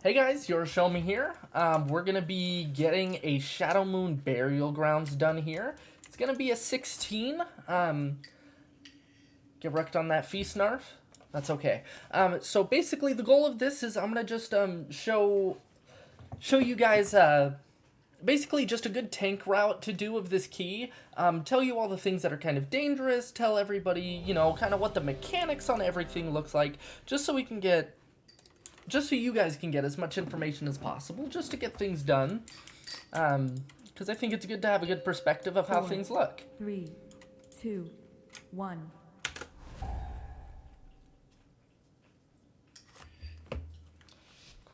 Hey guys, you're Shadowmoon here. We're gonna be getting a Shadowmoon Burial Grounds done here. It's gonna be a 16. Get wrecked on that feast narf. That's okay. So basically the goal of this is I'm gonna just show you guys basically just a good tank route to do of this key. Tell you all the things that are kind of dangerous. Tell everybody, you know, kind of what the mechanics on everything looks like, just so we can get. Just so you guys can get as much information as possible, just to get things done. Because I think it's good to have a good perspective of how things look. 3, 2, 1.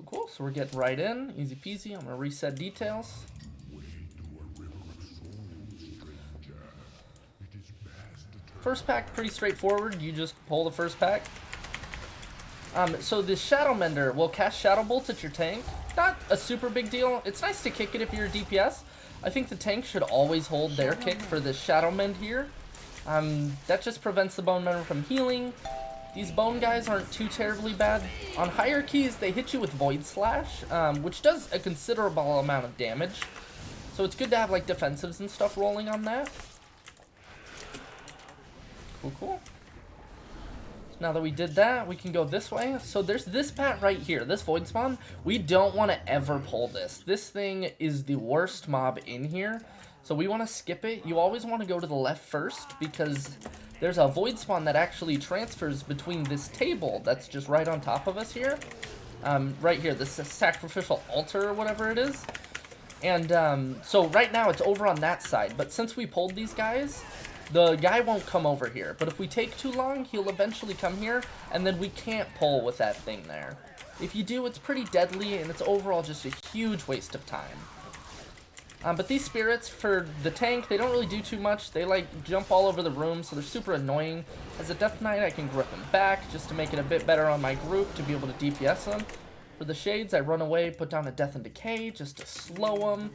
Cool. So we're getting right in. Easy peasy. I'm going to reset details. First pack, pretty straightforward. You just pull the first pack. So this Shadow Mender will cast Shadow Bolts at your tank. Not a super big deal. It's nice to kick it if you're a DPS. I think the tank should always hold their kick for this Shadow Mend here. That just prevents the Bone Mender from healing. These Bone guys aren't too terribly bad. On higher keys, they hit you with Void Slash, which does a considerable amount of damage. So it's good to have like defensives and stuff rolling on that. Cool. Now that we did that, we can go this way. So there's this pat right here, this Void Spawn. We don't want to ever pull this. This thing is the worst mob in here. So we want to skip it. You always want to go to the left first because there's a Void Spawn that actually transfers between this table that's just right on top of us here. Right here, this sacrificial altar or whatever it is. And so right now it's over on that side. But since we pulled these guys, the guy won't come over here, but if we take too long, he'll eventually come here, and then we can't pull with that thing there. If you do, it's pretty deadly, and it's overall just a huge waste of time. But these spirits, for the tank, they don't really do too much. They, like, jump all over the room, so they're super annoying. As a Death Knight, I can grip them back, just to make it a bit better on my group, to be able to DPS them. For the Shades, I run away, put down a Death and Decay, just to slow them.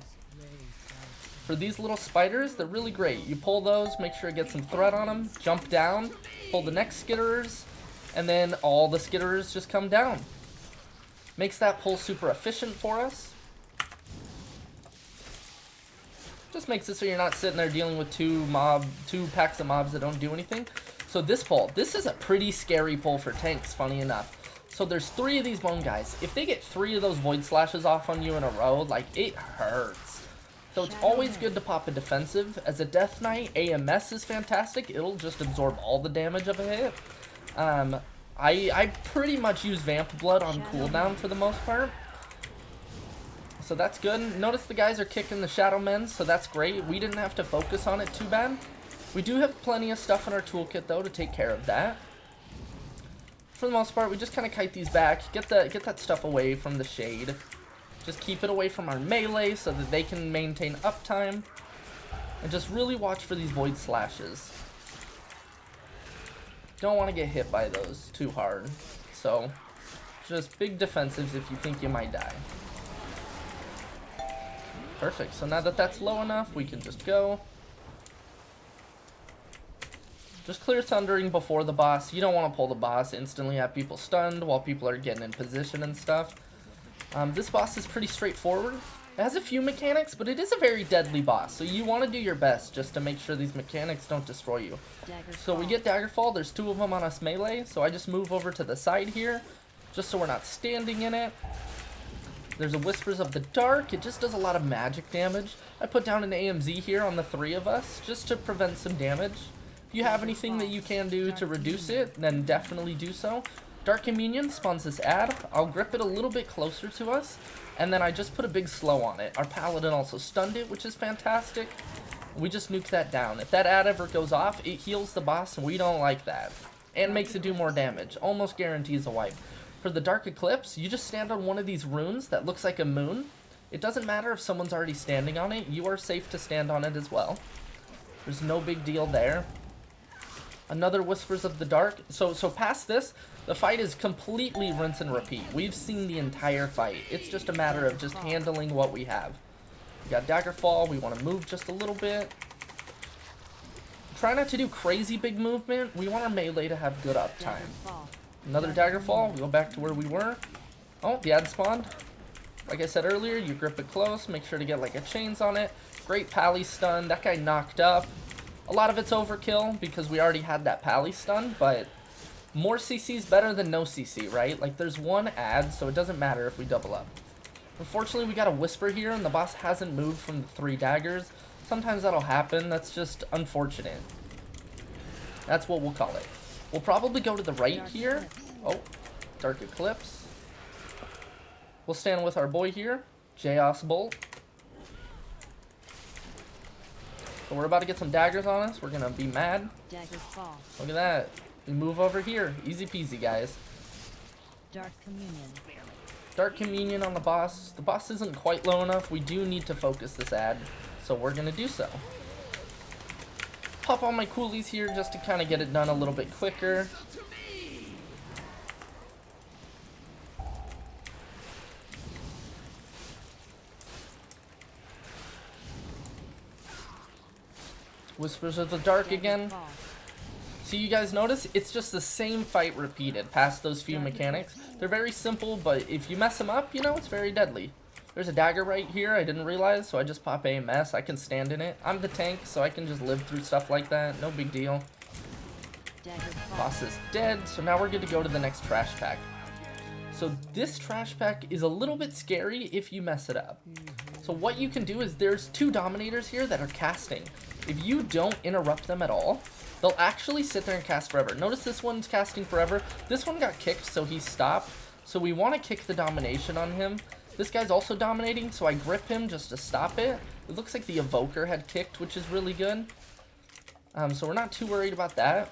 For these little spiders, they're really great. You pull those, make sure it gets some threat on them, jump down, pull the next skitterers, and then all the skitterers just come down. Makes that pull super efficient for us. Just makes it so you're not sitting there dealing with two packs of mobs that don't do anything. So this pull, this is a pretty scary pull for tanks, funny enough. So there's 3 of these bone guys. If they get 3 of those Void Slashes off on you in a row, like, it hurts. So it's always good to pop a defensive. As a Death Knight, AMS is fantastic. It'll just absorb all the damage of a hit. I pretty much use Vamp Blood on cooldown for the most part. So that's good. Notice the guys are kicking the Shadow Men, so that's great. We didn't have to focus on it too bad. We do have plenty of stuff in our toolkit, though, to take care of that. For the most part, we just kind of kite these back. Get that stuff away from the Shade. Just keep it away from our melee so that they can maintain uptime. And just really watch for these Void Slashes. Don't want to get hit by those too hard. So, just big defensives if you think you might die. Perfect. So now that that's low enough, we can just go. Just clear thundering before the boss. You don't want to pull the boss, instantly have people stunned while people are getting in position and stuff. This boss is pretty straightforward. It has a few mechanics, but it is a very deadly boss, so you want to do your best just to make sure these mechanics don't destroy you. So we get Daggerfall, there's 2 of them on us melee, so I just move over to the side here, just so we're not standing in it. There's a Whispers of the Dark, it just does a lot of magic damage. I put down an AMZ here on the 3 of us, just to prevent some damage. If you have anything that you can do to reduce it, then definitely do so. Dark Communion spawns this ad. I'll grip it a little bit closer to us, and then I just put a big slow on it. Our Paladin also stunned it, which is fantastic. We just nuked that down. If that ad ever goes off, it heals the boss, and we don't like that. And makes it do more damage. Almost guarantees a wipe. For the Dark Eclipse, you just stand on one of these runes that looks like a moon. It doesn't matter if someone's already standing on it. You are safe to stand on it as well. There's no big deal there. Another Whispers of the Dark. So past this, the fight is completely rinse and repeat. We've seen the entire fight. It's just a matter of just handling what we have. We got Daggerfall. We want to move just a little bit. Try not to do crazy big movement. We want our melee to have good uptime. Another Daggerfall. We go back to where we were. Oh, the ad spawned. Like I said earlier, you grip it close, make sure to get like a chains on it. Great pally stun. That guy knocked up. A lot of it's overkill because we already had that pally stun, but more CC is better than no CC, right? Like there's one ad, so it doesn't matter if we double up. Unfortunately, we got a whisper here and the boss hasn't moved from the 3 daggers. Sometimes that'll happen. That's just unfortunate. That's what we'll call it. We'll probably go to the right here. Oh, Dark Eclipse. We'll stand with our boy here, Chaos Bolt. So we're about to get some daggers on us. We're gonna be mad. Daggers fall. Look at that. We move over here. Easy peasy, guys. Dark Communion. Dark Communion on the boss. The boss isn't quite low enough. We do need to focus this ad, so we're gonna do so. Pop on my coolies here just to kind of get it done a little bit quicker. Whispers of the Dark again. So you guys notice, it's just the same fight repeated past those few mechanics. They're very simple, but if you mess them up, you know, it's very deadly. There's a dagger right here, I didn't realize, so I just pop AMS. I can stand in it. I'm the tank, so I can just live through stuff like that. No big deal. Boss is dead, so now we're good to go to the next trash pack. So this trash pack is a little bit scary if you mess it up. So what you can do is there's 2 dominators here that are casting. If you don't interrupt them at all, they'll actually sit there and cast forever. Notice this one's casting forever. This one got kicked, so he stopped. So we want to kick the domination on him. This guy's also dominating, so I grip him just to stop it. It looks like the Evoker had kicked, which is really good. So we're not too worried about that.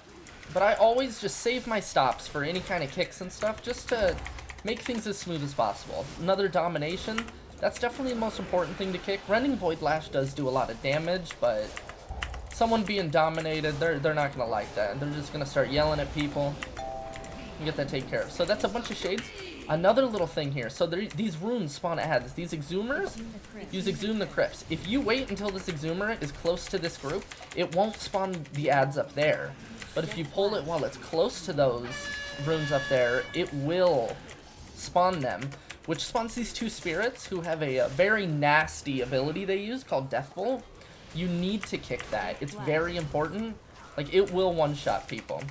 But I always just save my stops for any kind of kicks and stuff, just to make things as smooth as possible. Another domination. That's definitely the most important thing to kick. Rending Void Lash does do a lot of damage, but someone being dominated, they're not going to like that. They're just going to start yelling at people. You get that taken care of. So that's a bunch of shades. Another little thing here. So these runes spawn ads. These exhumers use Exhume the Crypts. If you wait until this exhumer is close to this group, it won't spawn the ads up there. But if you pull it while it's close to those runes up there, it will spawn them. Which spawns these 2 spirits who have a very nasty ability they use called Death Bolt. You need to kick that. It's very important. Like, it will one-shot people.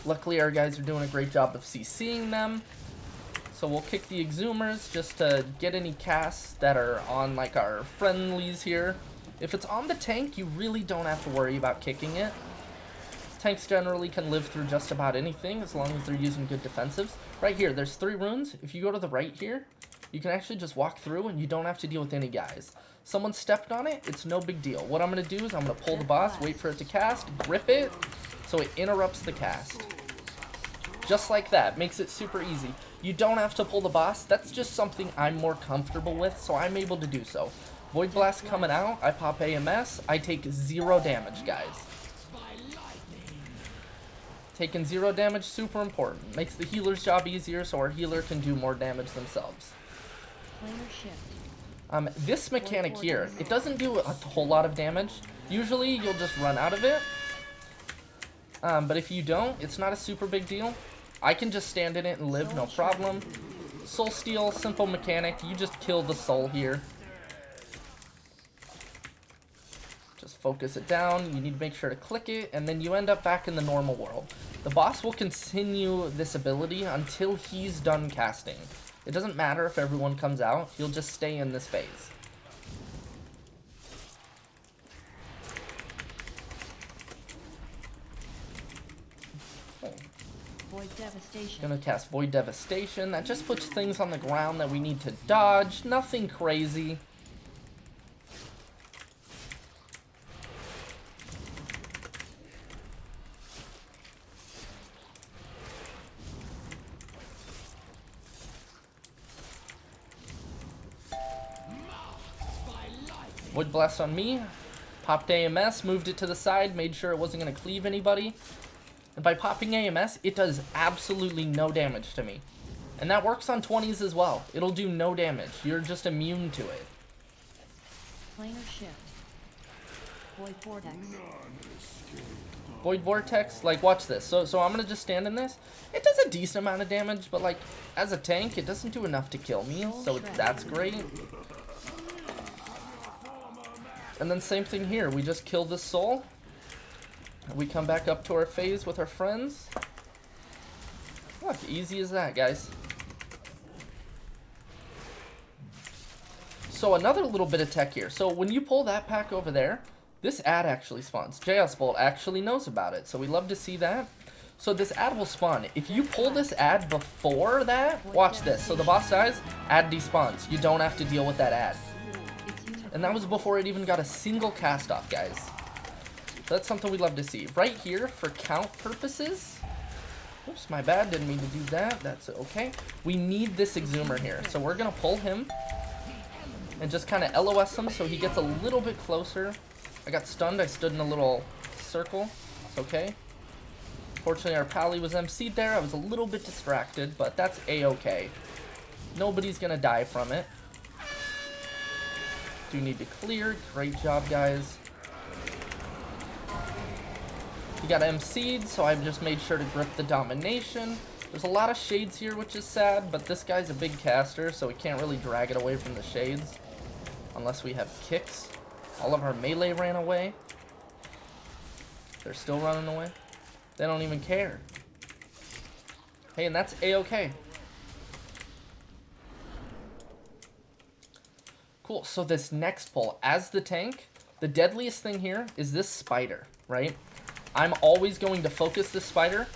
Luckily, our guys are doing a great job of CCing them. So we'll kick the exhumers just to get any casts that are on, like, our friendlies here. If it's on the tank, you really don't have to worry about kicking it. Tanks generally can live through just about anything as long as they're using good defensives. Right here, there's 3 runes. If you go to the right here, you can actually just walk through and you don't have to deal with any guys. Someone stepped on it, it's no big deal. What I'm going to do is I'm going to pull the boss, wait for it to cast, grip it, so it interrupts the cast. Just like that. Makes it super easy. You don't have to pull the boss. That's just something I'm more comfortable with, so I'm able to do so. Void Blast coming out, I pop AMS, I take 0 damage, guys. Taking 0 damage, super important. Makes the healer's job easier so our healer can do more damage themselves. This mechanic here, it doesn't do a whole lot of damage. Usually you'll just run out of it. But if you don't, it's not a super big deal. I can just stand in it and live, no problem. Soul Steal, simple mechanic. You just kill the soul here. Just focus it down. You need to make sure to click it, and then you end up back in the normal world. The boss will continue this ability until he's done casting. It doesn't matter if everyone comes out. He'll just stay in this phase. Void Devastation. Gonna cast Void Devastation. That just puts things on the ground that we need to dodge. Nothing crazy. Void Blast on me. Popped AMS, moved it to the side, made sure it wasn't going to cleave anybody. And by popping AMS, it does absolutely no damage to me. And that works on 20s as well. It'll do no damage. You're just immune to it. Planar Shift. Void Vortex. Void Vortex, like, watch this. So I'm gonna just stand in this. It does a decent amount of damage, but like, as a tank, it doesn't do enough to kill me, so that's great. And then same thing here, we just kill this soul. We come back up to our phase with our friends. Look, easy as that, guys. So another little bit of tech here. So when you pull that pack over there, this ad actually spawns. JS Bolt actually knows about it, so we love to see that. So this ad will spawn. If you pull this ad before that, watch this. So the boss dies, ad despawns. You don't have to deal with that ad. And that was before it even got a single cast off, guys. So that's something we love to see. Right here, for count purposes, oops, my bad, didn't mean to do that. That's okay. We need this Exhumer here. So we're gonna pull him and just kind of LOS him so he gets a little bit closer. I got stunned, I stood in a little circle. It's okay. Fortunately, our pally was MC'd there. I was a little bit distracted, but that's A-okay. Nobody's gonna die from it. Do need to clear. Great job, guys. He got MC'd, so I've just made sure to grip the domination. There's a lot of shades here, which is sad, but this guy's a big caster, so we can't really drag it away from the shades. Unless we have kicks. All of our melee ran away. They're still running away. They don't even care. Hey, and that's A-okay. Cool, so this next pull, as the tank, the deadliest thing here is this spider, right? I'm always going to focus this spider,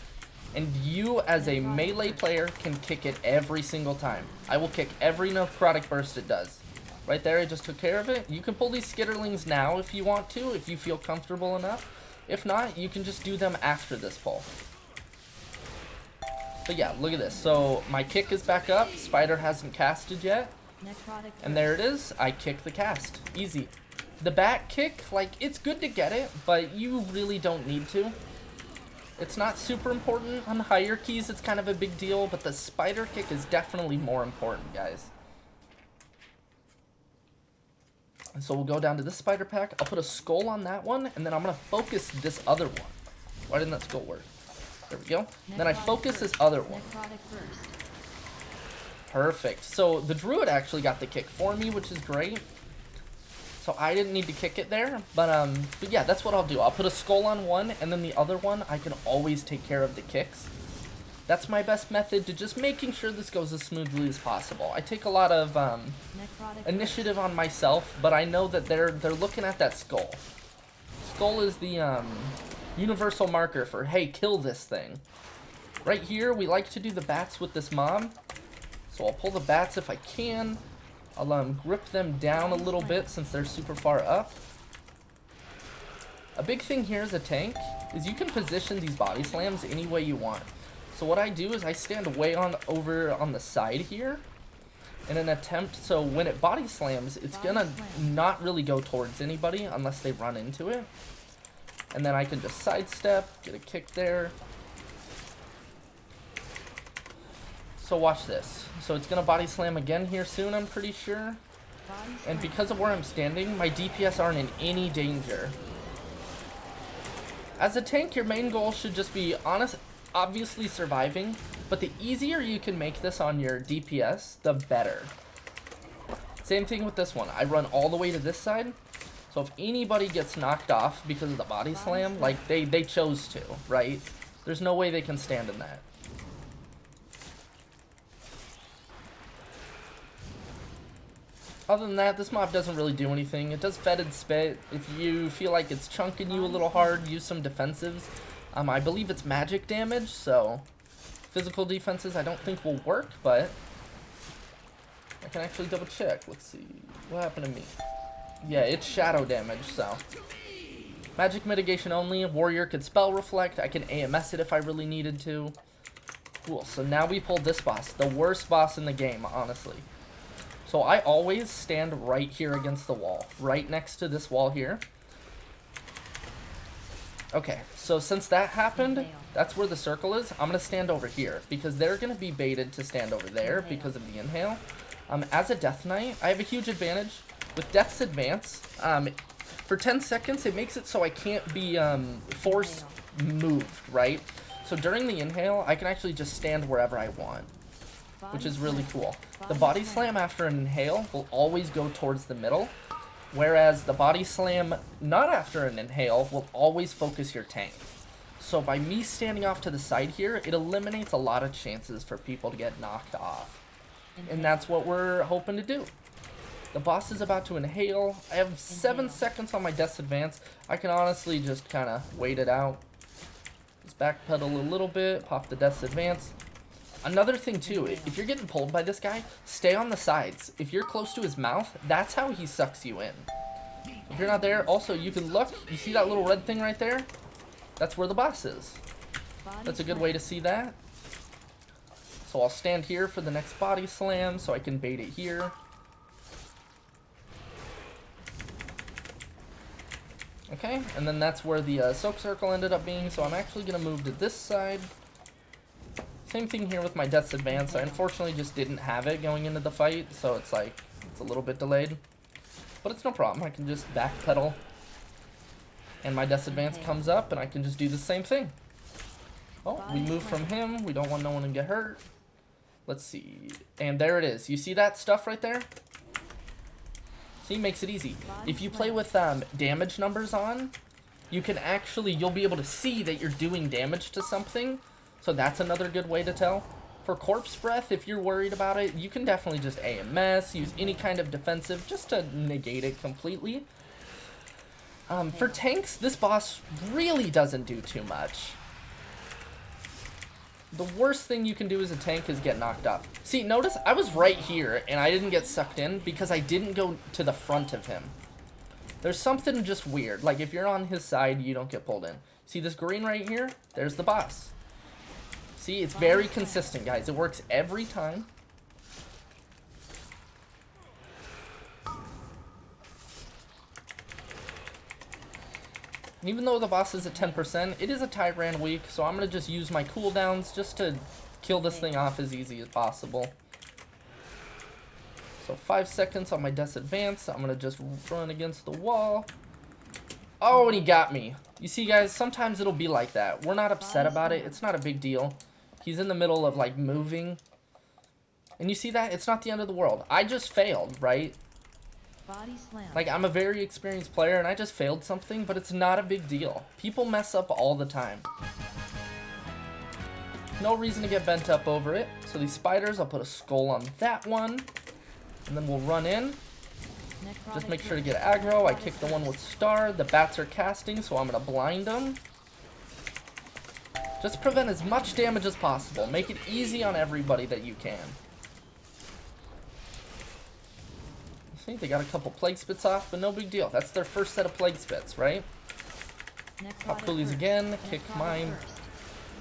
and you as a melee player can kick it every single time. I will kick every necrotic burst it does. Right there, I just took care of it. You can pull these skitterlings now if you want to, if you feel comfortable enough. If not, you can just do them after this pull. But yeah, look at this. So my kick is back up, spider hasn't casted yet. And there it is, I kick the cast. Easy. The back kick, like, it's good to get it, but you really don't need to. It's not super important. On hierarchies, it's kind of a big deal, but the spider kick is definitely more important, guys. And so we'll go down to this spider pack. I'll put a skull on that one, and then I'm going to focus this other one. Why didn't that skull work? There we go. Then I focus this other one. Perfect. So the druid actually got the kick for me, which is great. So I didn't need to kick it there, but yeah, that's what I'll do. I'll put a skull on one, and then the other one, I can always take care of the kicks. That's my best method to just making sure this goes as smoothly as possible. I take a lot of initiative on myself, but I know that they're looking at that skull. Skull is the universal marker for, hey, kill this thing. Right here, we like to do the bats with this mob. So I'll pull the bats if I can. I'll grip them down a little bit since they're super far up. A big thing here as a tank is you can position these body slams any way you want. So what I do is I stand way over on the side here in an attempt, so when it body slams, it's gonna not really go towards anybody unless they run into it. And then I can just sidestep, get a kick there. So watch this. So it's gonna body slam again here soon, I'm pretty sure. And because of where I'm standing, my DPS aren't in any danger. As a tank, your main goal should just be obviously surviving, but the easier you can make this on your DPS, the better. Same thing with this one. I run all the way to this side, so if anybody gets knocked off because of the body slam, like they chose to, right? There's no way they can stand in that. Other than that, this mob doesn't really do anything. It does fetid spit. If you feel like it's chunking you a little hard, use some defensives. I believe it's magic damage, so physical defenses I don't think will work, but I can actually double check. Let's see. What happened to me? Yeah, it's shadow damage, so. Magic mitigation only. Warrior could spell reflect. I can AMS it if I really needed to. Cool, so now we pull this boss. The worst boss in the game, honestly. So I always stand right here against the wall, right next to this wall here. Okay, so since that happened, that's where the circle is. I'm going to stand over here because they're going to be baited to stand over there because of the inhale. As a Death Knight, I have a huge advantage. With Death's Advance, for 10 seconds, it makes it so I can't be forced moved, right? So during the inhale, I can actually just stand wherever I want, which is really cool. The body slam after an inhale will always go towards the middle, whereas the body slam not after an inhale will always focus your tank. So by me standing off to the side here, it eliminates a lot of chances for people to get knocked off. And that's what we're hoping to do. The boss is about to inhale. I have 7 seconds on my death advance. I can honestly just kind of wait it out. Just backpedal a little bit, pop the death advance. Another thing too, if you're getting pulled by this guy, stay on the sides. If you're close to his mouth, that's how he sucks you in. If you're not there, also you can look, you see that little red thing right there? That's where the boss is. That's a good way to see that. So I'll stand here for the next body slam so I can bait it here. Okay, and then that's where the soak circle ended up being, so I'm actually going to move to this side. Same thing here with my death's advance. I unfortunately just didn't have it going into the fight, so it's like, it's a little bit delayed. But it's no problem, I can just backpedal. And my death's advance comes up, and I can just do the same thing. Oh, we move from him, we don't want no one to get hurt. Let's see, and there it is. You see that stuff right there? See, makes it easy. If you play with damage numbers on, you can actually, you'll be able to see that you're doing damage to something. So that's another good way to tell. For corpse breath, if you're worried about it, you can definitely just AMS, use any kind of defensive just to negate it completely. For tanks, this boss really doesn't do too much. The worst thing you can do as a tank is get knocked off. See, notice I was right here and I didn't get sucked in because I didn't go to the front of him. There's something just weird. Like if you're on his side, you don't get pulled in. See this green right here? There's the boss. See, it's very consistent, guys. It works every time. And even though the boss is at 10%, it is a Tyrant week, so I'm going to just use my cooldowns just to kill this thing off as easy as possible. So 5 seconds on my death advance. I'm going to just run against the wall. Oh, and he got me. You see, guys, sometimes it'll be like that. We're not upset about it. It's not a big deal. He's in the middle of, like, moving. And you see that? It's not the end of the world. I just failed, right? Body slam. Like, I'm a very experienced player, and I just failed something, but it's not a big deal. People mess up all the time. No reason to get bent up over it. So these spiders, I'll put a skull on that one. And then we'll run in. Just make sure to get aggro. I kick the one with star. The bats are casting, so I'm going to blind them. Just prevent as much damage as possible. Make it easy on everybody that you can. See, they got a couple plague spits off, but no big deal. That's their first set of plague spits, right? Pop coolies again, kick mine.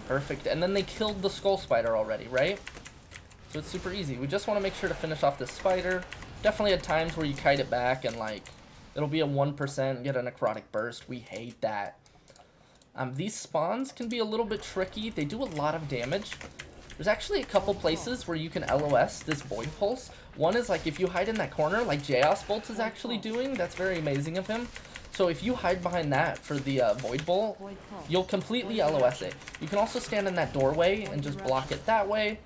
Perfect. And then they killed the skull spider already, right? So it's super easy. We just want to make sure to finish off this spider. Definitely at times where you kite it back and like it'll be a 1% and get a necrotic burst. We hate that. These spawns can be a little bit tricky. They do a lot of damage. There's actually a couple places where you can LOS this Void Pulse. One is like if you hide in that corner, like Jaos Bolt is actually doing. That's very amazing of him. So if you hide behind that for the Void Bolt, you'll completely LOS it. You can also stand in that doorway and just block it that way.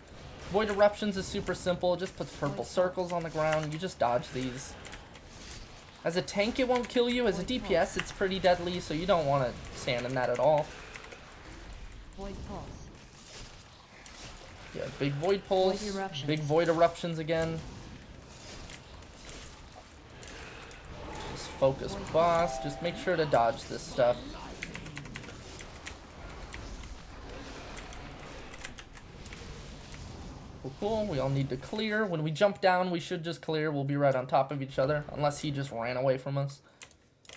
Void Eruptions is super simple. It just puts purple circles on the ground. You just dodge these. As a tank, it won't kill you. As a DPS, it's pretty deadly, so you don't want to stand in that at all. Void pulse. Yeah, big Void Pulse, big Void Eruptions again. Just focus boss. Just make sure to dodge this stuff. Cool. We all need to clear. When we jump down, we should just clear. We'll be right on top of each other, unless he just ran away from us,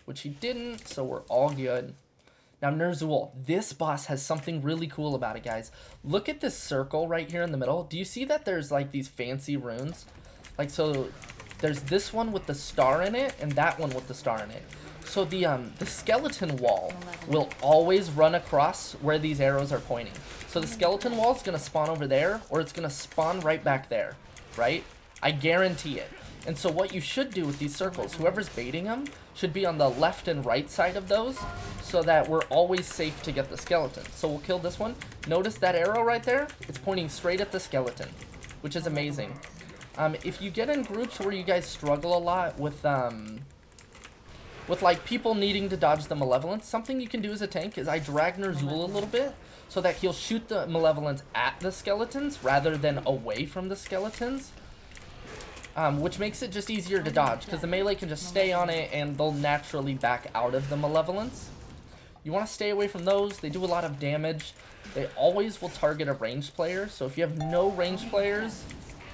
which he didn't, so we're all good. Now, Ner'zhul, this boss has something really cool about it, guys. Look at this circle right here in the middle. Do you see that there's, like, these fancy runes? Like, so, there's this one with the star in it, and that one with the star in it. So the skeleton wall will always run across where these arrows are pointing. So the skeleton wall is going to spawn over there, or it's going to spawn right back there, right? I guarantee it. And so what you should do with these circles, whoever's baiting them, should be on the left and right side of those, so that we're always safe to get the skeleton. So we'll kill this one. Notice that arrow right there? It's pointing straight at the skeleton, which is amazing. If you get in groups where you guys struggle a lot with like people needing to dodge the malevolence, something you can do as a tank is I drag Ner'zhul a little bit so that he'll shoot the malevolence at the skeletons rather than away from the skeletons. Which makes it just easier to dodge, because the melee can just stay on it and they'll naturally back out of the malevolence. You want to stay away from those. They do a lot of damage. They always will target a ranged player, so if you have no ranged players,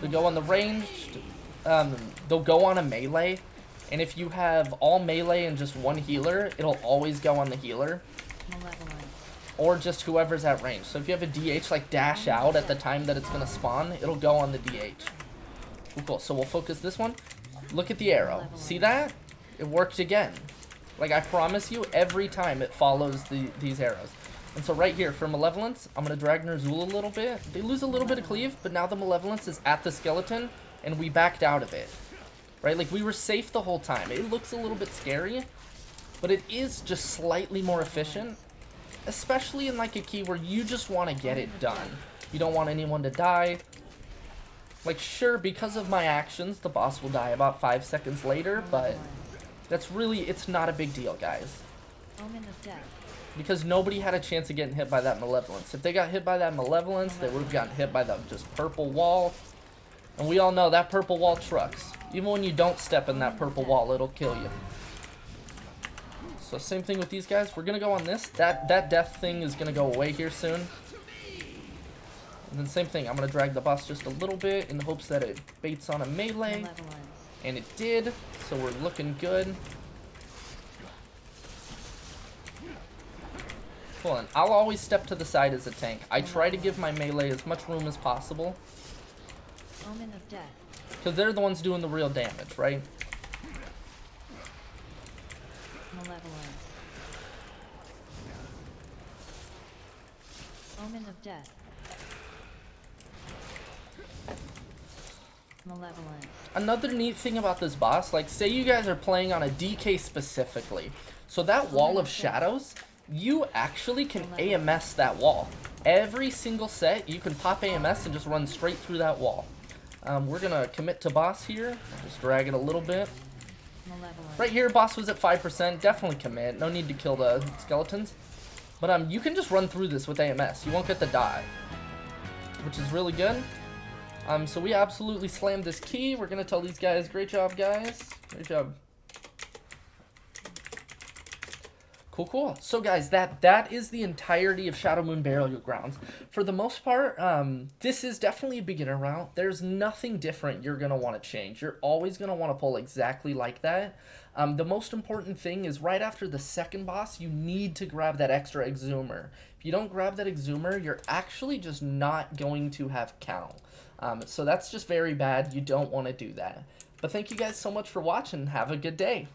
they go on the ranged, they'll go on a melee, and if you have all melee and just one healer, it'll always go on the healer. Or just whoever's at range. So if you have a DH like dash out at the time that it's going to spawn, it'll go on the DH. Cool, so we'll focus this one. Look at the arrow. See that? It worked again. Like, I promise you, every time it follows these arrows. And so right here, for Malevolence, I'm going to drag Ner'zhul a little bit. They lose a little bit of cleave, but now the Malevolence is at the skeleton, and we backed out of it. Right? Like, we were safe the whole time. It looks a little bit scary, but it is just slightly more efficient. Especially in, like, a key where you just want to get it done. You don't want anyone to die. Like, sure, because of my actions, the boss will die about 5 seconds later, but that's really, it's not a big deal, guys. Because nobody had a chance of getting hit by that Malevolence. If they got hit by that Malevolence, they would have gotten hit by the just purple wall. And we all know that purple wall trucks. Even when you don't step in that purple wall, it'll kill you. So same thing with these guys. We're going to go on this. That death thing is going to go away here soon. And then same thing, I'm going to drag the boss just a little bit in the hopes that it baits on a melee. And it did, so we're looking good. Cool, and I'll always step to the side as a tank. I try to give my melee as much room as possible. Because they're the ones doing the real damage, right? Omen of death. Malevolence. Another neat thing about this boss, like say you guys are playing on a DK specifically, so that wall of shadows, you actually can AMS that wall. Every single set, you can pop AMS and just run straight through that wall. We're gonna commit to boss here, just drag it a little bit. Right here, boss was at 5%, definitely commit, no need to kill the skeletons. But you can just run through this with AMS, you won't get the die, which is really good. So we absolutely slammed this key. We're going to tell these guys, great job, guys. Great job. Cool, cool. So, guys, that is the entirety of Shadowmoon Burial Grounds. For the most part, this is definitely a beginner route. There's nothing different you're going to want to change. You're always going to want to pull exactly like that. The most important thing is right after the second boss, you need to grab that extra Exhumer. If you don't grab that Exhumer, you're actually just not going to have count. So that's just very bad. You don't want to do that. But thank you guys so much for watching. Have a good day.